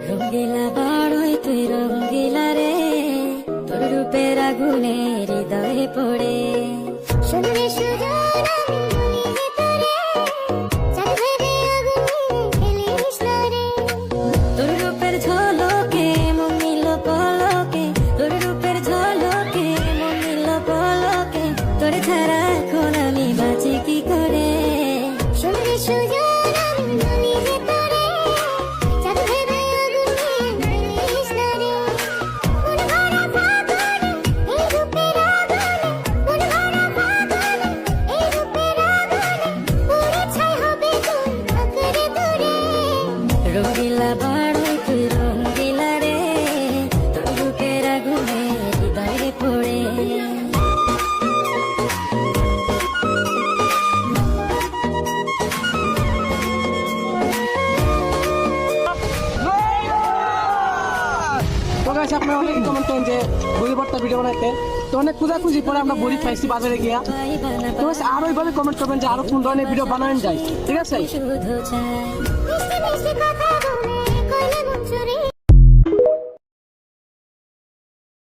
রঙ্গিলা বাড়ই তুই রঙ্গিলা রে, তোর রূপের আগুনে হৃদয়ে পড়ে শুনলে সুজন আমি ভেতরে চাঁদ ভেবে আগুনে খেলিস না রে। তোর রূপের ঝলকে মন নিল পলকে, তোর রূপের ঝলকে মন নিল পলকে, তোর ছাড়া এখন আমি বাঁচি কি করে। শুনলে সুজন আমি ভেতরে চাঁদ ভেবে আগুনে খেলিস না রে। মন ভরা ফাগুনে এই রূপের আগুনে, মন ভরা ফাগুনে এই রূপের আগুনে পুড়ে ছাই হবে তুই আঁকড়ে দূরে। রঙ্গিলা বাড়ই তুই রঙ্গিলা রে, তোর রূপের আগুনে হৃদয়ে পড়ে। তো গাইস আপনারা অনেক কমেন্ট করেন যে বড়ি ভর্তা ভিডিও বানাইতে, তো অনেক খোঁজাখুঁজি পরে আমরা বড়ি পাইছি বাজারে গিয়া। তো গাইস আরো এইভাবে কমেন্ট করবেন যে আরো কোন ধরনের ভিডিও বানানো যায়, ঠিক আছে? শুধু চাই মিষ্টি মিষ্টি কথা বলে কইলে মন চুরি